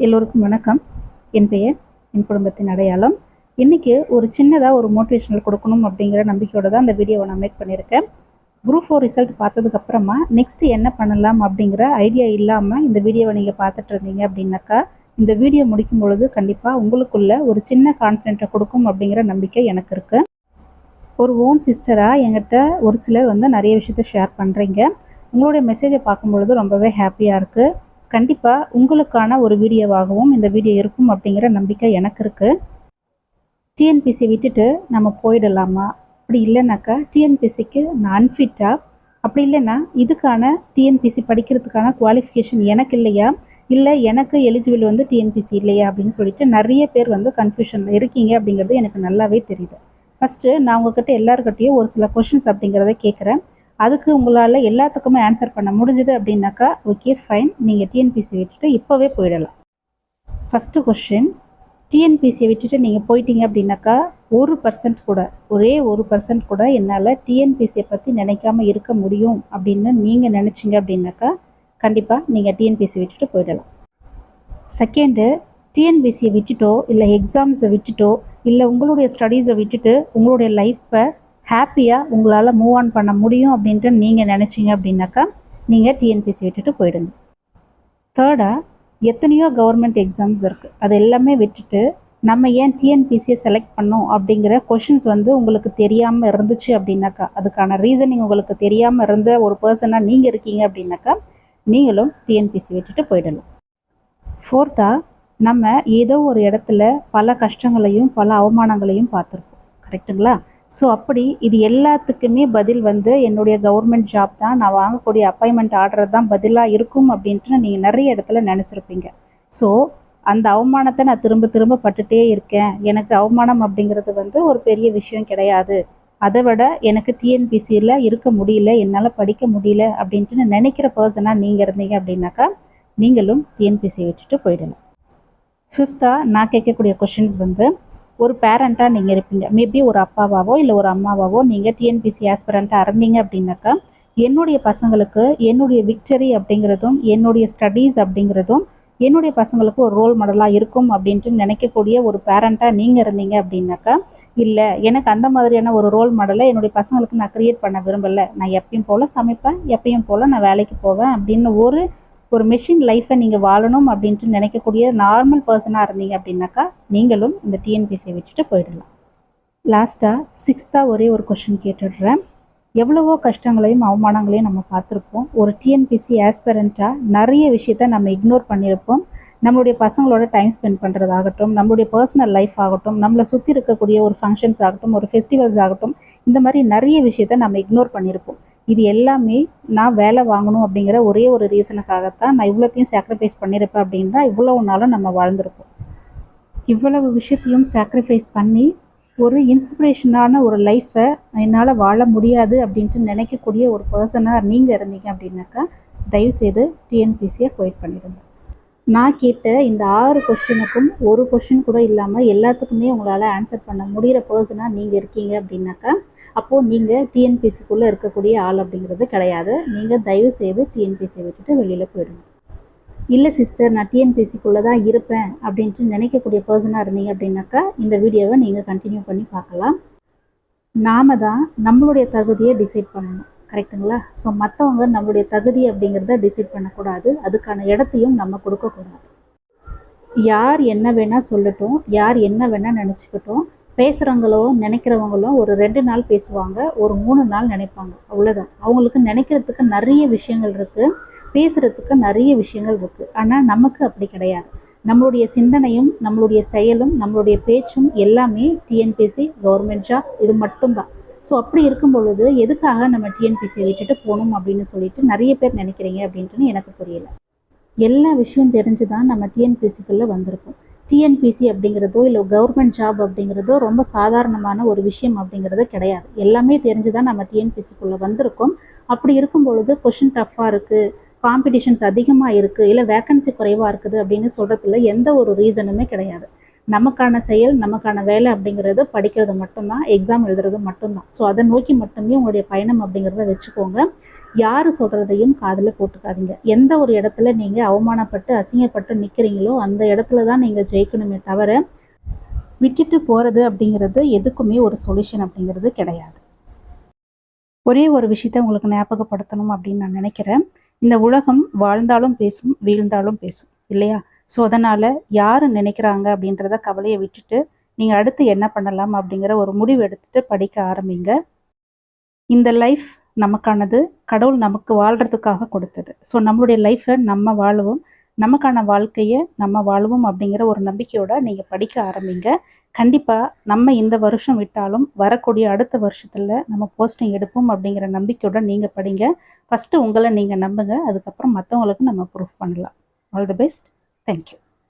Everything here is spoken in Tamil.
எல்லோருக்கும் வணக்கம். என் பெயர் என் குடும்பத்தின் அடையாளம். இன்றைக்கி ஒரு சின்னதாக ஒரு மோட்டிவேஷனல் கொடுக்கணும் அப்படிங்கிற நம்பிக்கையோடு தான் இந்த வீடியோவை நான் மேக் பண்ணியிருக்கேன். குரூப் 4 ரிசல்ட் பார்த்ததுக்கப்புறமா நெக்ஸ்ட்டு என்ன பண்ணலாம் அப்படிங்கிற ஐடியா இல்லாமல் இந்த வீடியோவை நீங்கள் பார்த்துட்டு இருந்தீங்க அப்படின்னாக்கா, இந்த வீடியோ முடிக்கும் பொழுது கண்டிப்பாக உங்களுக்குள்ள ஒரு சின்ன கான்ஃபிடென்ட்டை கொடுக்கும் அப்படிங்கிற நம்பிக்கை எனக்கு இருக்குது. ஒரு ஓன் சிஸ்டராக என்கிட்ட ஒரு சிலர் நிறைய விஷயத்த ஷேர் பண்ணுறீங்க. உங்களுடைய மெசேஜை பார்க்கும்பொழுது ரொம்பவே ஹாப்பியாக இருக்குது. கண்டிப்பாக உங்களுக்கான ஒரு வீடியோவாகவும் இந்த வீடியோ இருக்கும் அப்படிங்கிற நம்பிக்கை எனக்கு இருக்குது. டிஎன்பிசியை விட்டுட்டு நம்ம போயிடலாமா? அப்படி இல்லைனாக்கா டிஎன்பிசிக்கு நான் அன்ஃபிட்டா? அப்படி இல்லைன்னா இதுக்கான டிஎன்பிசி படிக்கிறதுக்கான குவாலிஃபிகேஷன் எனக்கு இல்லையா? இல்லை எனக்கு எலிஜிபிள் டிஎன்பிசி இல்லையா அப்படின்னு சொல்லிட்டு நிறைய பேர் கன்ஃபியூஷனில் இருக்கீங்க அப்படிங்கிறது எனக்கு நல்லாவே தெரியுது. ஃபஸ்ட்டு நான் உங்கள்கிட்ட எல்லாருக்கிட்டையும் ஒரு சில கொஷின்ஸ் அப்படிங்கிறத கேட்குறேன். அதுக்கு உங்களால் எல்லாத்துக்குமே ஆன்சர் பண்ண முடிஞ்சுது அப்படின்னாக்கா ஓகே ஃபைன், நீங்கள் டிஎன்பிசி விட்டுட்டு இப்போவே போயிடலாம். ஃபஸ்ட்டு கொஷின், டிஎன்பிசியை விட்டுட்டு நீங்கள் போயிட்டீங்க அப்படின்னாக்கா 1% கூட, ஒரே 1% கூட என்னால் டிஎன்பிசியை பற்றி நினைக்காம இருக்க முடியும் அப்படின்னு நீங்கள் நினச்சிங்க அப்படின்னாக்கா கண்டிப்பாக நீங்கள் டிஎன்பிசி விட்டுட்டு போயிடலாம். செகண்டு, டிஎன்பிசியை விட்டுட்டோ இல்லை எக்ஸாம்ஸை விட்டுட்டோ இல்லை உங்களுடைய ஸ்டடீஸை விட்டுட்டு உங்களுடைய லைஃப்பை ஹாப்பியாக உங்களால் மூவ் ஆன் பண்ண முடியும் அப்படின்ட்டு நீங்கள் நினச்சிங்க அப்படின்னாக்கா நீங்கள் டிஎன்பிசி விட்டுட்டு போயிடுங்க. தேர்டாக, எத்தனையோ கவர்மெண்ட் எக்ஸாம்ஸ் இருக்குது, அது எல்லாமே விட்டுட்டு நம்ம ஏன் டிஎன்பிசியை செலக்ட் பண்ணோம் அப்படிங்கிற கொஷின்ஸ் உங்களுக்கு தெரியாமல் இருந்துச்சு அப்படின்னாக்கா, அதுக்கான ரீசனிங் உங்களுக்கு தெரியாமல் இருந்த ஒரு பர்சனாக நீங்கள் இருக்கீங்க அப்படின்னாக்கா நீங்களும் டிஎன்பிசி விட்டுட்டு போயிடலாம். ஃபோர்த்தாக, நம்ம ஏதோ ஒரு இடத்துல பல கஷ்டங்களையும் பல அவமானங்களையும் பார்த்துருப்போம், கரெக்டுங்களா? ஸோ அப்படி இது எல்லாத்துக்குமே பதில் என்னுடைய கவர்மெண்ட் ஜாப் தான், நான் வாங்கக்கூடிய அப்பாயின்மெண்ட் ஆர்டர் தான் பதிலாக இருக்கும் அப்படின்ட்டு நீங்கள் நிறைய இடத்துல நினச்சிருப்பீங்க. ஸோ அந்த அவமானத்தை நான் திரும்ப திரும்ப பட்டுகிட்டே இருக்கேன், எனக்கு அவமானம் அப்படிங்கிறது ஒரு பெரிய விஷயம் கிடையாது, அதை விட எனக்கு டிஎன்பிசியில் இருக்க முடியல, என்னால் படிக்க முடியல அப்படின்ட்டு நினைக்கிற பர்சனாக நீங்கள் இருந்தீங்க அப்படின்னாக்கா நீங்களும் டிஎன்பிசியை விட்டுட்டு போயிடலாம். ஃபிஃப்த்தாக, நான் கேட்கக்கூடிய கொஷின்ஸ் ஒரு பேரண்ட்டாக நீங்கள் இருப்பீங்க, மேபி ஒரு அப்பாவாவோ இல்லை ஒரு அம்மாவாவோ நீங்கள் டிஎன்பிசி ஆஸ்பிரண்ட்டாக இருந்தீங்க அப்படின்னாக்கா என்னுடைய பசங்களுக்கு என்னுடைய விக்டரி அப்படிங்கிறதும் என்னுடைய ஸ்டடீஸ் அப்படிங்கிறதும் என்னுடைய பசங்களுக்கு ஒரு ரோல் மாடலாக இருக்கும் அப்படின்ட்டு நினைக்கக்கூடிய ஒரு பேரண்ட்டாக நீங்கள் இருந்தீங்க அப்படின்னாக்கா, இல்லை எனக்கு அந்த மாதிரியான ஒரு ரோல் மாடலை என்னுடைய பசங்களுக்கு நான் க்ரியேட் பண்ண விரும்பலை, நான் எப்பயும் போல் சமைப்பேன், எப்பயும் போல் நான் வேலைக்கு போவேன் அப்படின்னு ஒரு மெஷின் லைஃப்பை நீங்கள் வாழணும் அப்படின்ட்டு நினைக்கக்கூடிய நார்மல் பர்சனாக இருந்தீங்க அப்படின்னாக்கா நீங்களும் இந்த டிஎன்பிசியை விட்டுட்டு போயிடலாம். லாஸ்ட்டாக சிக்ஸ்த்தாக ஒரே ஒரு கொஷின் கேட்டுடுறேன். எவ்வளவோ கஷ்டங்களையும் அவமானங்களையும் நம்ம பார்த்துருப்போம். ஒரு டிஎன்பிசி ஆஸ்பிரண்ட்டாக நிறைய விஷயத்த நம்ம இக்னோர் பண்ணியிருப்போம். நம்மளுடைய பசங்களோட டைம் ஸ்பெண்ட் பண்ணுறதாகட்டும், நம்மளுடைய பர்சனல் லைஃப் ஆகட்டும், நம்மளை சுற்றி இருக்கக்கூடிய ஒரு ஃபங்க்ஷன்ஸ் ஆகட்டும், ஒரு ஃபெஸ்டிவல்ஸ் ஆகட்டும், இந்த மாதிரி நிறைய விஷயத்த நம்ம இக்னோர் பண்ணியிருப்போம். இது எல்லாமே நான் வேலை வாங்கணும் அப்படிங்கிற ஒரே ஒரு ரீசனுக்காகத்தான் நான் இவ்வளோத்தையும் சாக்ரிஃபைஸ் பண்ணியிருப்பேன் அப்படின்னா இவ்வளவு நாளும் நம்ம வாழ்ந்திருப்போம். இவ்வளவு விஷயத்தையும் சாக்ரிஃபைஸ் பண்ணி ஒரு இன்ஸ்பிரேஷனான ஒரு லைஃப்பை என்னால் வாழ முடியாது அப்படின்ட்டு நினைக்கக்கூடிய ஒரு பர்சனாக நீங்கள் இருந்தீங்க அப்படின்னாக்கா தயவுசெய்து டிஎன்பிசியை குவைட் பண்ணிடுங்க. நான் கேட்ட இந்த 6 கொஸ்டினுக்கும் ஒரு கொஸ்டின் கூட இல்லாமல் எல்லாத்துக்குமே உங்களால் ஆன்சர் பண்ண முடிகிற பர்சனாக நீங்கள் இருக்கீங்க அப்படின்னாக்கா அப்போது நீங்கள் டிஎன்பிசிக்குள்ளே இருக்கக்கூடிய ஆள் அப்படிங்கிறது கிடையாது. நீங்கள் தயவு செய்து டிஎன்பிசியை விட்டுட்டு வெளியில் போயிடுங்க. இல்லை சிஸ்டர், நான் டிஎன்பிசிக்குள்ளே தான் இருப்பேன் அப்படின்ட்டு நினைக்கக்கூடிய பர்சனாக இருந்தீங்க அப்படின்னாக்கா இந்த வீடியோவை நீங்கள் கண்டினியூ பண்ணி பார்க்கலாம். நாம் தான் நம்மளுடைய தகுதியை டிசைட் பண்ணணும், கரெக்டுங்களா? ஸோ மற்றவங்க நம்மளுடைய தகுதி அப்படிங்கிறத டிசைட் பண்ணக்கூடாது, அதுக்கான இடத்தையும் நம்ம கொடுக்கக்கூடாது. யார் என்ன வேணால் சொல்லட்டும், யார் என்ன வேணால் நினச்சிக்கட்டும், பேசுகிறவங்களோ நினைக்கிறவங்களோ ஒரு 2 நாள் பேசுவாங்க, ஒரு 3 நாள் நினைப்பாங்க, அவ்வளோதான். அவங்களுக்கு நினைக்கிறதுக்கு நிறைய விஷயங்கள் இருக்குது, பேசுகிறதுக்கு நிறைய விஷயங்கள் இருக்குது. ஆனால் நமக்கு அப்படி கிடையாது. நம்மளுடைய சிந்தனையும் நம்மளுடைய செயலும் நம்மளுடைய பேச்சும் எல்லாமே டிஎன்பிசி, கவர்மெண்ட் ஜாப், இது மட்டும்தான். ஸோ அப்படி இருக்கும் பொழுது எதுக்காக நம்ம டிஎன்பிசியை விட்டுட்டு போகணும் அப்படின்னு சொல்லிட்டு நிறைய பேர் நினைக்கிறீங்க அப்படின்ட்டு எனக்கு புரியலை. எல்லா விஷயம் தெரிஞ்சு தான் நம்ம டிஎன்பிசிக்குள்ளே வந்திருக்கோம். டிஎன்பிசி அப்படிங்கிறதோ இல்லை கவர்மெண்ட் ஜாப் அப்படிங்கிறதோ ரொம்ப சாதாரணமான ஒரு விஷயம் அப்படிங்கிறது கிடையாது. எல்லாமே தெரிஞ்சு தான் நம்ம டிஎன்பிசிக்குள்ளே வந்திருக்கோம். அப்படி இருக்கும் பொழுது கொஷின் டஃப்பாக இருக்குது, காம்படிஷன்ஸ் அதிகமாக இருக்குது, இல்லை வேக்கன்சி குறைவாக இருக்குது அப்படின்னு சொல்கிறதுல எந்த ஒரு ரீசனுமே கிடையாது. நமக்கான செயல், நமக்கான வேலை அப்படிங்கிறது படிக்கிறது மட்டும்தான், எக்ஸாம் எழுதுறது மட்டும்தான். ஸோ அதை நோக்கி மட்டுமே உங்களுடைய பயணம் அப்படிங்கிறத வச்சுக்கோங்க. யார் சொல்கிறதையும் காதில் போட்டுக்காதீங்க. எந்த ஒரு இடத்துல நீங்கள் அவமானப்பட்டு அசிங்கப்பட்டு நிற்கிறீங்களோ அந்த இடத்துல தான் நீங்கள் ஜெயிக்கணுமே தவிர, விட்டுட்டு போகிறது அப்படிங்கிறது எதுக்குமே ஒரு சொல்யூஷன் அப்படிங்கிறது கிடையாது. ஒரே ஒரு விஷயத்தை உங்களுக்கு ஞாபகப்படுத்தணும் அப்படின்னு நான் நினைக்கிறேன். இந்த உலகம் வாழ்ந்தாலும் பேசும், வீழ்ந்தாலும் பேசும் இல்லையா? ஸோ அதனால் யார் நினைக்கிறாங்க அப்படின்றத கவலையை விட்டுட்டு நீங்கள் அடுத்து என்ன பண்ணலாம் அப்படிங்கிற ஒரு முடிவு எடுத்துகிட்டு படிக்க ஆரம்பிங்க. இந்த லைஃப் நமக்கானது, கடவுள் நமக்கு வாழ்கிறதுக்காக கொடுத்தது. ஸோ நம்மளுடைய லைஃப்பை நம்ம வாழுவோம், நமக்கான வாழ்க்கையை நம்ம வாழுவோம் அப்படிங்கிற ஒரு நம்பிக்கையோடு நீங்கள் படிக்க ஆரம்பிங்க. கண்டிப்பாக நம்ம இந்த வருஷம் விட்டாலும் வரக்கூடிய அடுத்த வருஷத்தில் நம்ம போஸ்டிங் எடுப்போம் அப்படிங்கிற நம்பிக்கையோட நீங்கள் படிங்க. ஃபஸ்ட்டு உங்களை நீங்கள் நம்புங்க, அதுக்கப்புறம் மற்றவங்களுக்கு நம்ம ப்ரூஃப் பண்ணலாம். All the best. தேங்க்யூ.